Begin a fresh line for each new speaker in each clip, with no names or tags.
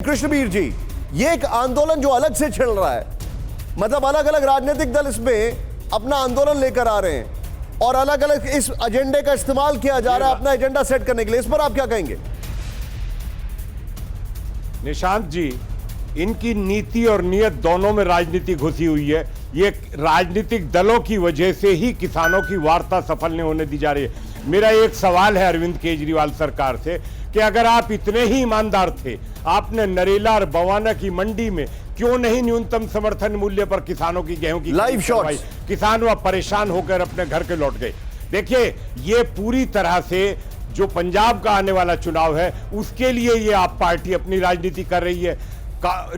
कृष्णवीर जी, ये एक आंदोलन जो अलग से छिड़ रहा है, मतलब अलग अलग राजनीतिक दल इसमें अपना आंदोलन लेकर आ रहे हैं और अलग अलग इस एजेंडे का इस्तेमाल किया जा रहा है अपना एजेंडा सेट करने के लिए। इस पर आप क्या कहेंगे?
निशांत जी, इनकी नीति और नियत दोनों में राजनीति घुसी हुई है। ये राजनीतिक दलों की वजह से ही किसानों की वार्ता सफल नहीं होने दी जा रही है। मेरा एक सवाल है अरविंद केजरीवाल सरकार से कि अगर आप इतने ही ईमानदार थे, आपने नरेला और बवाना की मंडी में क्यों नहीं न्यूनतम समर्थन मूल्य पर किसानों की गेहूं की
लाइव शॉट्स?
किसान वह परेशान होकर अपने घर के लौट गए। देखिए, ये पूरी तरह से जो पंजाब का आने वाला चुनाव है उसके लिए ये आप पार्टी अपनी राजनीति कर रही है,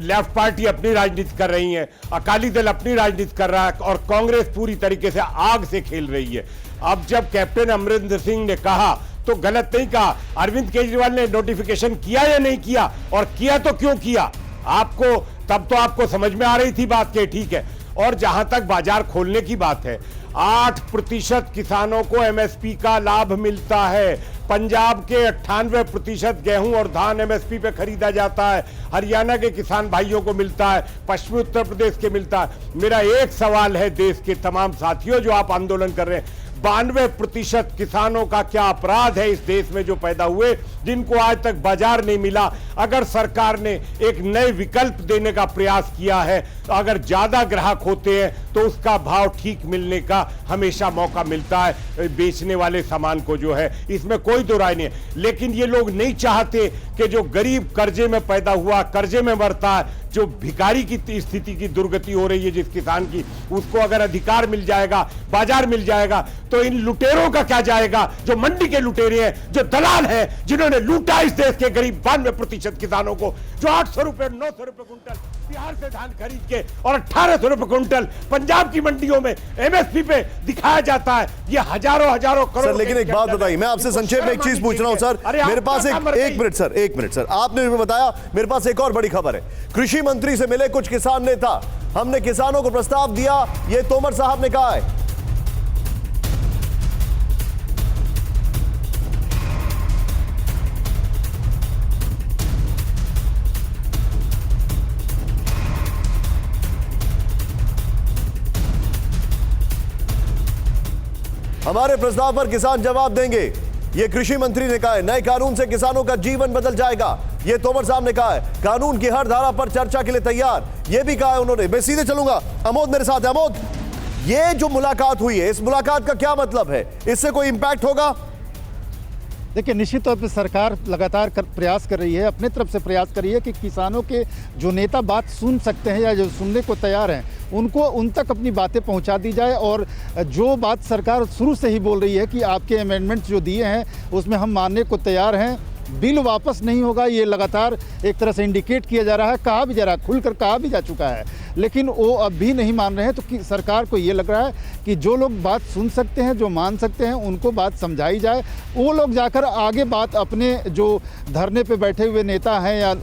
लेफ्ट पार्टी अपनी राजनीति कर रही है, अकाली दल अपनी राजनीति कर रहा है और कांग्रेस पूरी तरीके से आग से खेल रही है। अब जब कैप्टन अमरिंदर सिंह ने कहा तो गलत नहीं कहा। अरविंद केजरीवाल ने नोटिफिकेशन किया या नहीं किया, और किया तो क्यों किया? आपको तब तो आपको समझ में आ रही थी बात के, ठीक है। और जहां तक बाजार खोलने की बात है, 8% किसानों को एमएसपी का लाभ मिलता है। पंजाब के 98% गेहूं और धान एमएसपी पे खरीदा जाता है। हरियाणा के किसान भाइयों को मिलता है, पश्चिमी उत्तर प्रदेश के मिलता है। मेरा एक सवाल है देश के तमाम साथियों जो आप आंदोलन कर रहे हैं, 92% किसानों का क्या अपराध है इस देश में जो पैदा हुए, जिनको आज तक बाजार नहीं मिला? अगर सरकार ने एक नए विकल्प देने का प्रयास किया है, तो अगर ज्यादा ग्राहक होते हैं तो उसका भाव ठीक मिलने का हमेशा मौका मिलता है बेचने वाले सामान को, जो है इसमें कोई दो राय नहीं है। लेकिन ये लोग नहीं चाहते कि जो गरीब कर्जे में पैदा हुआ, कर्जे में मरता है, जो भिखारी की स्थिति की दुर्गति हो रही है जिस किसान की, उसको अगर अधिकार मिल जाएगा, बाजार मिल जाएगा, तो इन लुटेरों का क्या जाएगा जो मंडी के लुटेरे हैं, जो दलाल हैं, जिन्होंने लूटा इस देश के करीब 92% किसानों को, जो 800 रुपए 900 रुपए कुंटल बिहार से धान खरीद के और 1800 रुपए कुंटल पंजाब की मंडियों में एमएसपी पे दिखाया जाता है। ये हजारों करोड़।
सर, लेकिन एक बात बताइए, मैं आपसे संक्षेप में एक चीज पूछ रहा हूं सर। मेरे पास एक मिनट सर, आपने बताया, मेरे पास एक और बड़ी खबर है। कृषि मंत्री से मिले कुछ किसान नेता, हमने किसानों को प्रस्ताव दिया, ये तोमर साहब ने कहा है। हमारे प्रस्ताव पर किसान जवाब देंगे, ये कृषि मंत्री ने कहा है। नए कानून से किसानों का जीवन बदल जाएगा, ये तोमर साहब ने कहा है। कानून की हर धारा पर चर्चा के लिए तैयार, ये भी कहा है उन्होंने। मैं सीधे चलूंगा, अमोद मेरे साथ है। अमोद, ये जो मुलाकात हुई है, इस मुलाकात का क्या मतलब है? इससे कोई इंपैक्ट होगा?
देखिए, निश्चित तौर पर सरकार लगातार प्रयास कर रही है, अपने तरफ से प्रयास कर रही है कि किसानों के जो नेता बात सुन सकते हैं या जो सुनने को तैयार हैं, उनको उन तक अपनी बातें पहुंचा दी जाए। और जो बात सरकार शुरू से ही बोल रही है कि आपके अमेंडमेंट्स जो दिए हैं उसमें हम मानने को तैयार हैं, बिल वापस नहीं होगा, ये लगातार एक तरह से इंडिकेट किया जा रहा है, कहा भी जा रहा है, खुलकर कहा भी जा चुका है, लेकिन वो अब भी नहीं मान रहे हैं। तो सरकार को ये लग रहा है कि जो लोग बात सुन सकते हैं, जो मान सकते हैं, उनको बात समझाई जाए, वो लोग जाकर आगे बात अपने जो धरने पे बैठे हुए नेता हैं या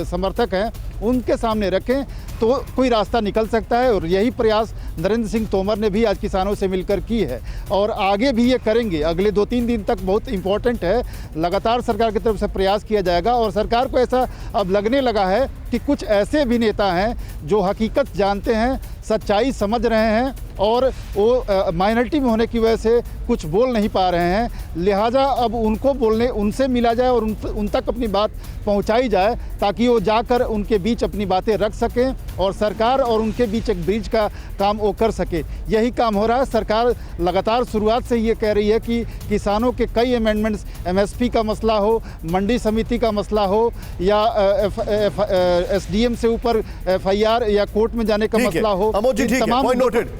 समर्थक हैं उनके सामने रखें, तो कोई रास्ता निकल सकता है। और यही प्रयास नरेंद्र सिंह तोमर ने भी आज किसानों से मिलकर की है और आगे भी ये करेंगे। अगले 2-3 दिन तक बहुत इंपॉर्टेंट है, लगातार सरकार की तरफ से प्रयास किया जाएगा। और सरकार को ऐसा अब लगने लगा है कि कुछ ऐसे भी नेता हैं जो हकीकत जानते हैं, सच्चाई समझ रहे हैं और वो माइनॉरिटी में होने की वजह से कुछ बोल नहीं पा रहे हैं, लिहाजा अब उनको बोलने, उनसे मिला जाए और उन तक अपनी बात पहुंचाई जाए, ताकि वो जाकर उनके बीच अपनी बातें रख सकें और सरकार और उनके बीच एक ब्रिज का काम वो कर सके। यही काम हो रहा है। सरकार लगातार शुरुआत से ये कह रही है कि किसानों के कई अमेंडमेंट्स, एमएसपी का मसला हो, मंडी समिति का मसला हो, या एसडीएम से ऊपर एफआईआर या कोर्ट में जाने का मसला हो,
अमोद जी, ठीक है, पॉइंट नोटेड।